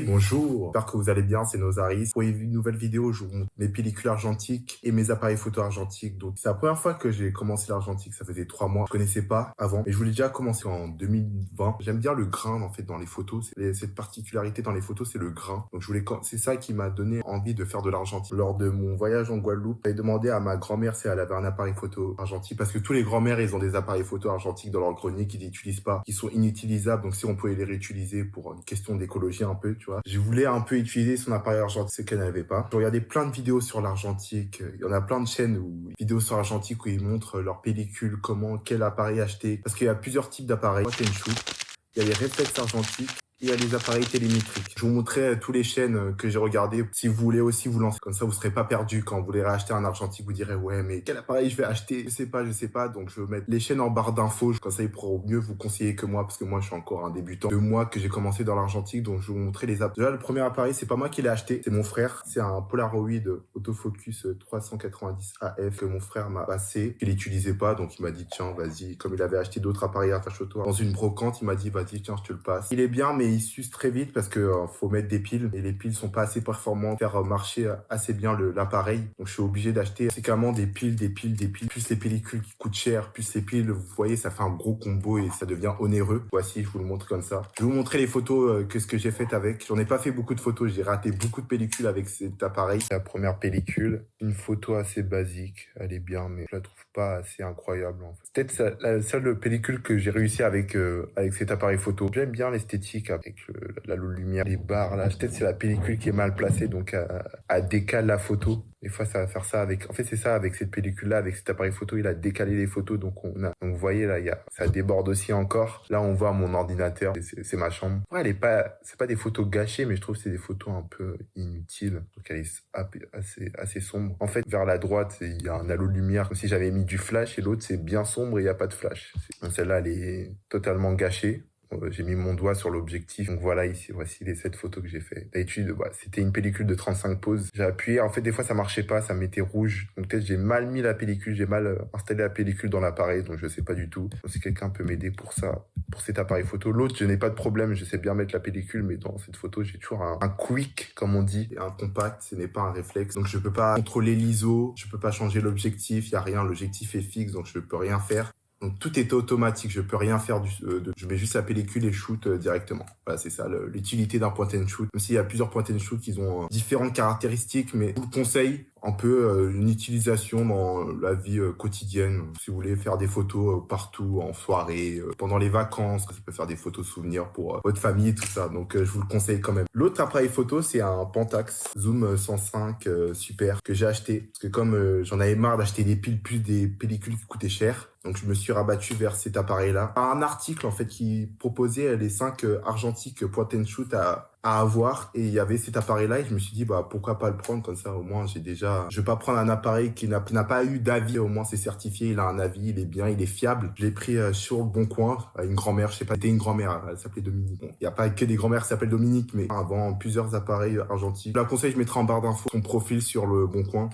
Bonjour, j'espère que vous allez bien, c'est Nozaris. Pour une nouvelle vidéo, je vous montre mes pellicules argentiques et mes appareils photo argentiques. Donc, c'est la première fois que j'ai commencé l'argentique, ça faisait 3 mois. Je connaissais pas avant, mais je voulais déjà commencer en 2020. J'aime bien le grain, en fait, dans les photos. Cette particularité dans les photos, c'est le grain. Donc, c'est ça qui m'a donné envie de faire de l'argentique. Lors de mon voyage en Guadeloupe, j'avais demandé à ma grand-mère si elle avait un appareil photo argentique, parce que tous les grands-mères, ils ont des appareils photo argentiques dans leur grenier qu'ils n'utilisent pas, qui sont inutilisables. Donc, si on pouvait les réutiliser pour une question d'écologie un peu, tu vois. Je voulais un peu utiliser son appareil argentique, ce qu'elle n'avait pas. J'ai regardé plein de vidéos sur l'argentique. Il y en a plein de chaînes vidéos sur l'argentique où ils montrent leur pellicule, comment, quel appareil acheter. Parce qu'il y a plusieurs types d'appareils. Moi, c'est une shoot. Il y a les réflexes argentiques. Et il y a les appareils télémétriques. Je vous montrerai toutes les chaînes que j'ai regardées. Si vous voulez aussi vous lancer comme ça, vous serez pas perdu quand vous voulez racheter un argentique. Vous direz, ouais, mais quel appareil je vais acheter? Je sais pas. Donc, je vais mettre les chaînes en barre d'infos. Comme ça, ils pourront mieux vous conseiller que moi, parce que moi, je suis encore un débutant. 2 mois que j'ai commencé dans l'argentique. Donc, je vais vous montrer les appareils. Déjà, le premier appareil, c'est pas moi qui l'ai acheté. C'est mon frère. C'est un Polaroid autofocus 390 AF que mon frère m'a passé. Il l'utilisait pas. Donc, il m'a dit, tiens, vas-y. Comme il avait acheté d'autres appareils à photo dans une brocante, il m'a dit, vas-y, tiens, je te le passe. Il est bien, mais il s'use très vite parce que faut mettre des piles et les piles sont pas assez performantes pour faire marcher assez bien l'appareil. Donc je suis obligé d'acheter fréquemment des piles. Plus les pellicules qui coûtent cher, plus les piles, vous voyez, ça fait un gros combo et ça devient onéreux. Voici, je vous le montre comme ça. Je vais vous montrer les photos que ce que j'ai fait avec. J'en ai pas fait beaucoup de photos, j'ai raté beaucoup de pellicules avec cet appareil. La première pellicule, une photo assez basique, elle est bien, mais je la trouve pas assez incroyable en fait. C'est peut-être la seule pellicule que j'ai réussi avec cet appareil photo. J'aime bien l'esthétique avec la lumière, les barres là. Peut-être c'est la pellicule qui est mal placée, donc elle décale la photo. Des fois, ça va faire ça avec. En fait, c'est ça avec cette pellicule-là, avec cet appareil photo, il a décalé les photos, donc donc vous voyez là, ça déborde aussi encore. Là, on voit mon ordinateur, c'est ma chambre. Ouais, c'est pas des photos gâchées, mais je trouve que c'est des photos un peu inutiles. Donc elle est assez sombre. En fait, vers la droite, il y a un halo de lumière, comme si j'avais mis du flash, et l'autre c'est bien sombre et il y a pas de flash. Donc celle-là, elle est totalement gâchée. J'ai mis mon doigt sur l'objectif. Donc voilà, ici, voici les 7 photos que j'ai fait. D'habitude, c'était une pellicule de 35 poses. J'ai appuyé. En fait, des fois, ça marchait pas, ça mettait rouge. Donc peut-être j'ai mal mis la pellicule, j'ai mal installé la pellicule dans l'appareil. Donc je sais pas du tout. Donc, si quelqu'un peut m'aider pour ça, pour cet appareil photo. L'autre, je n'ai pas de problème. Je sais bien mettre la pellicule, mais dans cette photo, j'ai toujours un quick, comme on dit, et un compact. Ce n'est pas un réflexe. Donc je peux pas contrôler l'ISO. Je peux pas changer l'objectif. Il y a rien. L'objectif est fixe, donc je peux rien faire. Donc tout est automatique, je peux rien faire je mets juste la pellicule et shoot directement. Voilà, c'est ça l'utilité d'un point and shoot. Même s'il y a plusieurs point and shoot qui ont différentes caractéristiques, mais je vous le conseille un peu une utilisation dans la vie quotidienne. Si vous voulez faire des photos partout, en soirée, pendant les vacances, vous pouvez faire des photos souvenirs pour votre famille, tout ça. Donc je vous le conseille quand même. L'autre appareil photo, c'est un Pentax Zoom 105 Super que j'ai acheté. Parce que comme j'en avais marre d'acheter des piles plus des pellicules qui coûtaient cher, donc je me suis rabattu vers cet appareil-là. Un article en fait qui proposait les 5 argentiques point and shoot à avoir, et il y avait cet appareil-là et je me suis dit bah pourquoi pas le prendre, comme ça au moins je vais pas prendre un appareil qui n'a pas eu d'avis, au moins c'est certifié, il a un avis, il est bien, il est fiable. Je l'ai pris sur le bon coin à une grand-mère, je sais pas, c'était une grand-mère, elle s'appelait Dominique. Bon, il y a pas que des grand-mères qui s'appellent Dominique, mais avant plusieurs appareils argentiques. Je la conseille, je mettrai en barre d'infos son profil sur le bon coin.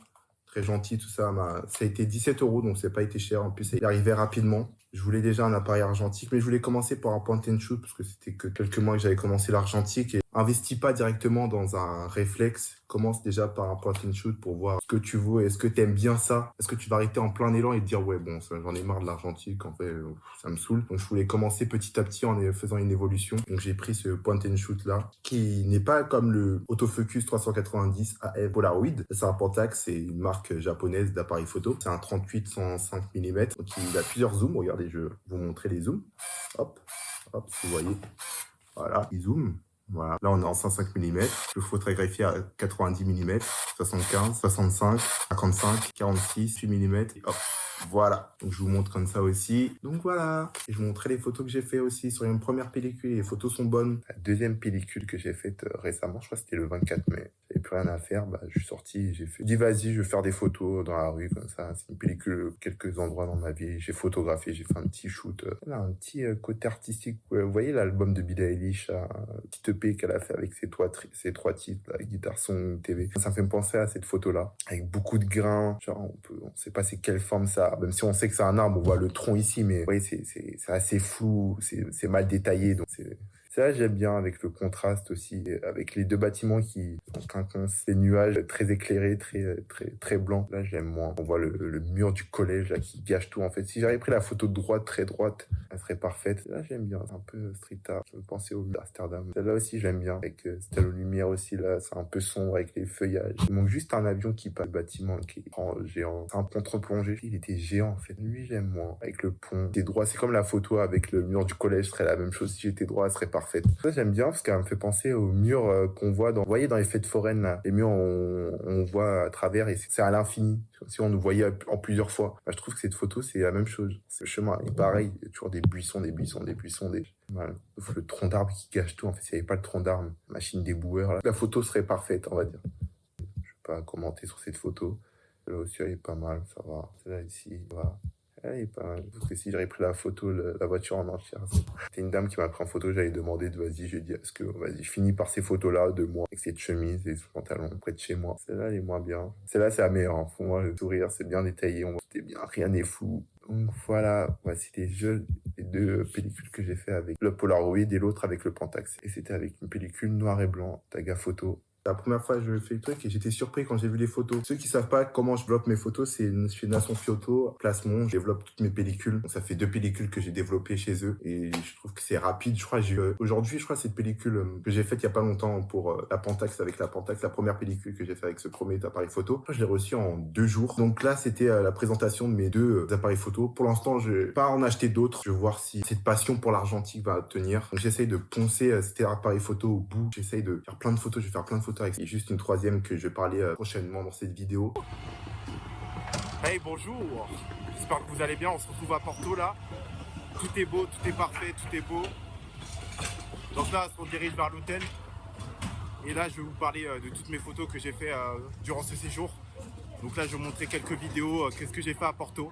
Très gentil, tout ça. Ça a été 17 €, donc c'est pas été cher. En plus, c'est arrivé rapidement. Je voulais déjà un appareil argentique, mais je voulais commencer par un point and shoot parce que c'était que quelques mois que j'avais commencé l'argentique. Et investis pas directement dans un réflexe. Commence déjà par un point and shoot pour voir ce que tu veux. Est-ce que tu aimes bien ça? Est-ce que tu vas arrêter en plein élan et te dire ouais bon, j'en ai marre de l'argentique. En fait, ça me saoule. Donc je voulais commencer petit à petit en faisant une évolution. Donc j'ai pris ce point and shoot là, qui n'est pas comme le autofocus 390 AF Polaroid. C'est un Pentax, c'est une marque japonaise d'appareil photo. C'est un 38-105 mm. Donc il a plusieurs zooms. Regardez, je vais vous montrer les zooms. Hop, hop, vous voyez. Voilà, il zoom. Voilà. Là, on est en 105 mm. Le photographier à 90 mm, 75, 65, 55, 46, 8 mm. Et hop. Voilà. Donc, je vous montre comme ça aussi. Donc, voilà. Et je vous montrerai les photos que j'ai fait aussi sur une première pellicule. Les photos sont bonnes. La deuxième pellicule que j'ai faite récemment, je crois que c'était le 24 mai. J'avais plus rien à faire. Bah, je suis sorti et j'ai fait. Je dis, vas-y, je vais faire des photos dans la rue, comme ça. C'est une pellicule, quelques endroits dans ma vie. J'ai photographié, j'ai fait un petit shoot. Là, un petit côté artistique. Vous voyez l'album de Billie Eilish, petite EP qu'elle a fait avec ses trois titres, la guitare son TV. Ça me fait penser à cette photo-là, avec beaucoup de grains. Genre, on sait pas c'est quelle forme ça a. Même si on sait que c'est un arbre, on voit le tronc ici, mais vous voyez, c'est assez flou, c'est mal détaillé, donc c'est Ça, j'aime bien avec le contraste aussi, avec les deux bâtiments qui sont quinconces, les nuages très éclairés, très blancs. Là, j'aime moins. On voit le mur du collège là qui gâche tout. En fait, si j'avais pris la photo de droite, très droite, elle serait parfaite. Là, j'aime bien. C'est un peu street art. Je me pensais au Amsterdam. Celle-là aussi, j'aime bien. Avec cette lumière aussi là, c'est un peu sombre avec les feuillages. Il manque juste un avion qui passe le bâtiment qui est grand, géant. C'est un contre-plongée. Il était géant en fait. Lui, j'aime moins. Avec le pont. T'es droit. C'est comme la photo avec le mur du collège. Ce serait la même chose. Si j'étais droit, elle serait parfaite. Ça, j'aime bien parce qu'elle me fait penser aux murs qu'on voit vous voyez dans les fêtes foraines là, les murs on voit à travers et c'est à l'infini. Si on nous voyait en plusieurs fois. Bah, je trouve que cette photo, c'est la même chose. C'est le chemin. Et pareil, il y a toujours des buissons. Voilà. Sauf le tronc d'arbre qui gâche tout. En fait, s'il n'y avait pas le tronc d'arbre, machine déboueur, là, la photo serait parfaite, on va dire. Je ne vais pas commenter sur cette photo. Là aussi, elle est pas mal, ça va. Celle-là ici, ça va. Elle est pas mal. Parce que si j'avais pris la photo, la voiture en entière, c'était une dame qui m'a pris en photo, j'avais demandé de vas-y, je lui ai dit, est-ce que, vas-y, je finis par ces photos-là de moi, avec cette chemise et ce pantalon près de chez moi. Celle-là, elle est moins bien. Celle-là, c'est la meilleure. Hein. Pour moi, le sourire, c'est bien détaillé, on voit que c'était bien, rien n'est flou. Donc voilà, c'était les deux pellicules que j'ai fait avec le Polaroid et l'autre avec le Pentax. Et c'était avec une pellicule noir et blanc, Taga Photo. La première fois, je fais le truc et j'étais surpris quand j'ai vu les photos. Ceux qui savent pas comment je développe mes photos, c'est chez Nation Photo, Placement. Je développe toutes mes pellicules. Donc, ça fait 2 pellicules que j'ai développées chez eux et je trouve que c'est rapide. Je crois aujourd'hui, cette pellicule que j'ai faite il y a pas longtemps pour la Pentax avec la Pentax, la première pellicule que j'ai fait avec ce premier appareil photo. Je l'ai reçue en 2 jours. Donc là, c'était la présentation de mes 2 appareils photo. Pour l'instant, je vais pas en acheter d'autres. Je vais voir si cette passion pour l'argentique va tenir. Donc j'essaye de poncer cet appareil photo au bout. J'essaye de faire plein de photos. Je vais faire plein de photos avec juste une troisième que je vais parler prochainement dans cette vidéo. Hey, bonjour, j'espère que vous allez bien, on se retrouve à Porto là. Tout est beau, tout est parfait, tout est beau. Donc là, on se dirige vers l'hôtel. Et là, je vais vous parler de toutes mes photos que j'ai fait durant ce séjour. Donc là, je vais vous montrer quelques vidéos, qu'est-ce que j'ai fait à Porto.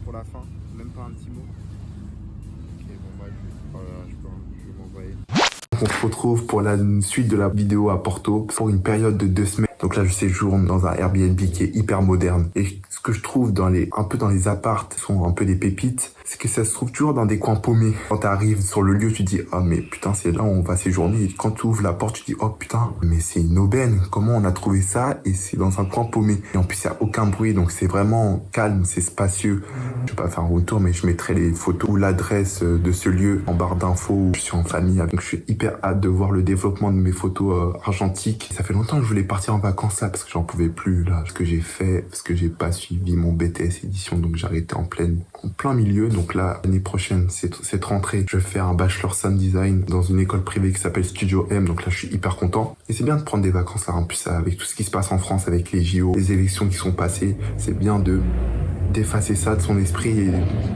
Pour la fin, même pas un petit mot. Ok, bon bah je vais m'envoyer. On se retrouve pour la suite de la vidéo à Porto pour une période de 2 semaines. Donc là, je séjourne dans un Airbnb qui est hyper moderne. Et ce que je trouve un peu dans les apparts, sont un peu des pépites, c'est que ça se trouve toujours dans des coins paumés. Quand t'arrives sur le lieu, tu te dis, ah mais putain, c'est là où on va séjourner. Et quand tu ouvres la porte, tu te dis, oh putain, mais c'est une aubaine. Comment on a trouvé ça? Et c'est dans un coin paumé. Et en plus, il n'y a aucun bruit, donc c'est vraiment calme, c'est spacieux. Je vais pas faire un retour, mais je mettrai les photos ou l'adresse de ce lieu en barre d'infos. Je suis en famille, donc je suis hyper hâte de voir le développement de mes photos argentiques. Ça fait longtemps que je voulais partir en vacances là, parce que j'en pouvais plus là. Ce que j'ai fait, parce que j'ai pas suivi mon BTS édition, donc j'ai arrêté en plein milieu. Donc là, l'année prochaine, cette rentrée, je vais faire un bachelor sound design dans une école privée qui s'appelle Studio M. Donc là, je suis hyper content. Et c'est bien de prendre des vacances là, en plus avec tout ce qui se passe en France, avec les JO, les élections qui sont passées. C'est bien d'effacer ça de son esprit et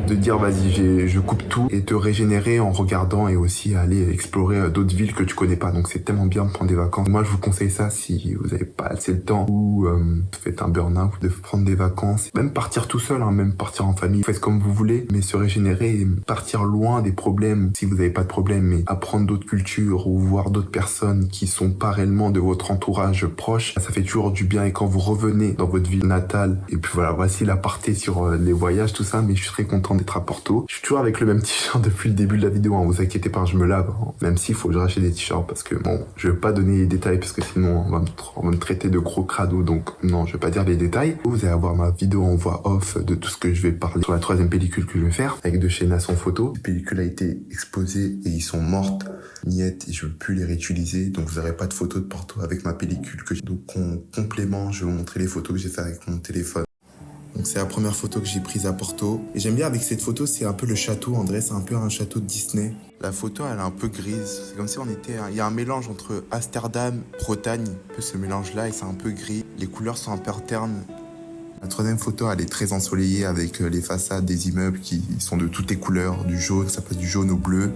de dire vas-y, je coupe tout et te régénérer en regardant et aussi aller explorer d'autres villes que tu connais pas. Donc c'est tellement bien de prendre des vacances. Moi, je vous conseille ça si vous avez pas assez le temps ou faites un burn-out, de prendre des vacances. Même partir tout seul, hein, même partir en famille. Faites comme vous voulez, mais se régénérer et partir loin des problèmes. Si vous n'avez pas de problème, mais apprendre d'autres cultures ou voir d'autres personnes qui sont pas réellement de votre entourage proche, ça fait toujours du bien. Et quand vous revenez dans votre ville natale, et puis voilà, voici l'aparté sur les voyages, tout ça, mais je suis très content d'être à Porto. Je suis toujours avec le même t-shirt depuis le début de la vidéo, hein, vous inquiétez pas, je me lave, hein. Même s'il faut que je rachète des t-shirts parce que bon, je vais pas donner les détails parce que sinon on va me traiter de gros crado, donc non, je vais pas dire les détails. Vous allez avoir ma vidéo en voix off de tout ce que je vais parler sur la 3e pellicule que je vais faire avec de chez Nasson Photo. La pellicule a été exposée et ils sont mortes, niettes, et je veux plus les réutiliser, donc vous n'aurez pas de photos de Porto avec ma pellicule. Donc en complément, je vais vous montrer les photos que j'ai fait avec mon téléphone. Donc c'est la première photo que j'ai prise à Porto. Et j'aime bien avec cette photo, c'est un peu le château, André, c'est un peu un château de Disney. La photo, elle est un peu grise. C'est comme si on était... Il y a un mélange entre Amsterdam, Bretagne, un peu ce mélange-là, et c'est un peu gris. Les couleurs sont un peu ternes. La 3e photo, elle est très ensoleillée avec les façades des immeubles qui sont de toutes les couleurs, du jaune, ça passe du jaune au bleu.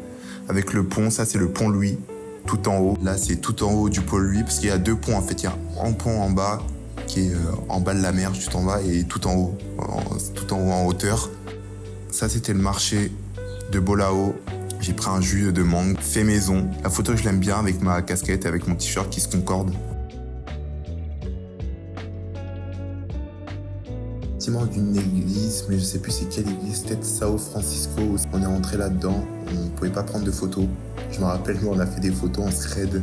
Avec le pont, ça c'est le pont Louis, tout en haut. Là, c'est tout en haut du pont Louis, parce qu'il y a 2 ponts en fait. Il y a un pont en bas, qui est en bas de la mer, juste en bas, et tout en haut en hauteur. Ça, c'était le marché de Bolao. J'ai pris un jus de mangue, fait maison. La photo, je l'aime bien avec ma casquette et avec mon t-shirt qui se concorde. Bâtiment d'une église, mais je sais plus c'est quelle église, peut-être Sao Francisco. On est rentré là-dedans, on pouvait pas prendre de photos. Je me rappelle, nous, on a fait des photos en scred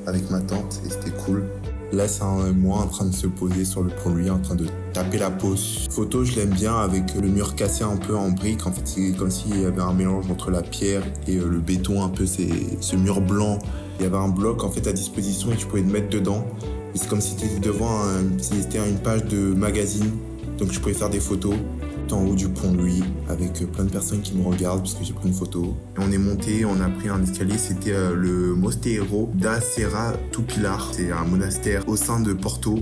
avec ma tante et c'était cool. Là, c'est moi en train de se poser sur le pont Louis, en train de taper la pose. Photo, je l'aime bien avec le mur cassé un peu en briques. En fait, c'est comme s'il y avait un mélange entre la pierre et le béton, un peu, c'est ce mur blanc. Il y avait un bloc en fait à disposition et tu pouvais te mettre dedans. Et c'est comme si tu étais devant c'était une page de magazine. Donc je pouvais faire des photos tout en haut du pont Louis avec plein de personnes qui me regardent parce que j'ai pris une photo. Et on est monté, on a pris un escalier, c'était le Mosteiro da Serra do Pilar. C'est un monastère au sein de Porto.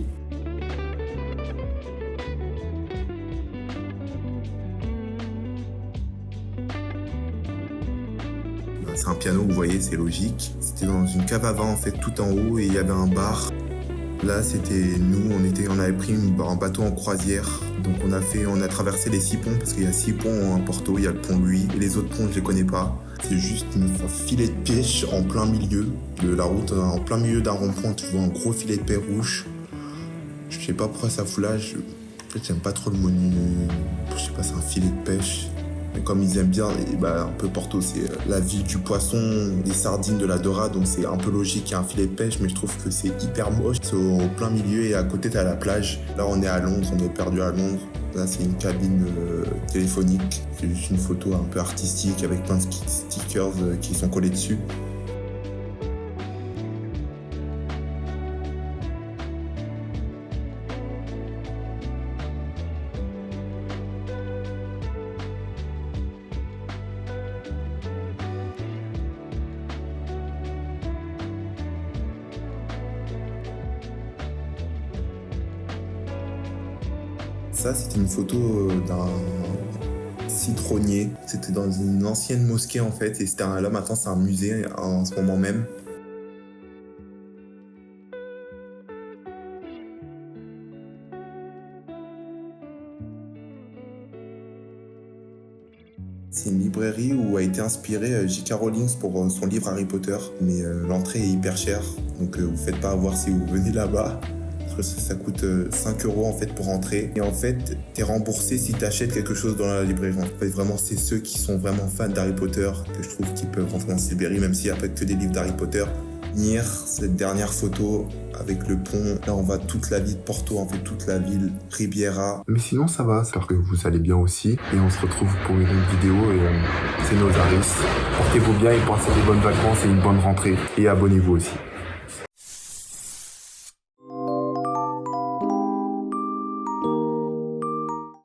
C'est un piano, vous voyez, c'est logique. C'était dans une cave à vin en fait, tout en haut, et il y avait un bar. Là, c'était nous, on avait pris un bateau en croisière. Donc on a traversé les 6 ponts, parce qu'il y a 6 ponts à Porto, il y a le pont Louis, et les autres ponts, je les connais pas. C'est juste un filet de pêche en plein milieu de la route, en plein milieu d'un rond-point, tu vois un gros filet de pêche rouge. Je sais pas pourquoi ça fout là, en fait, j'aime pas trop le mot, je sais pas, c'est un filet de pêche. Mais comme ils aiment bien, un peu Porto, c'est la ville du poisson, des sardines, de la dorade, donc c'est un peu logique qu'il y a un filet de pêche, mais je trouve que c'est hyper moche. C'est au plein milieu et à côté t'as la plage. Là on est à Londres, on est perdu à Londres. Là c'est une cabine téléphonique. C'est juste une photo un peu artistique avec plein de stickers qui sont collés dessus. Ça, c'était une photo d'un citronnier. C'était dans une ancienne mosquée, en fait. Et là, maintenant, c'est un musée en ce moment même. C'est une librairie où a été inspiré J.K. Rowling pour son livre Harry Potter. Mais l'entrée est hyper chère. Donc, vous faites pas avoir si vous venez là-bas. Ça coûte 5 € en fait pour entrer. Et en fait, t'es remboursé si t'achètes quelque chose dans la librairie. En fait, vraiment, c'est ceux qui sont vraiment fans d'Harry Potter que je trouve qui peuvent rentrer dans cette librairie, même s'il n'y a pas que des livres d'Harry Potter. Hier, cette dernière photo avec le pont, là on va toute la ville de Porto, en fait toute la ville Riviera. Mais sinon ça va, j'espère que vous allez bien aussi. Et on se retrouve pour une autre vidéo et c'est nos Aris. Portez-vous bien et passez des bonnes vacances et une bonne rentrée. Et abonnez-vous aussi.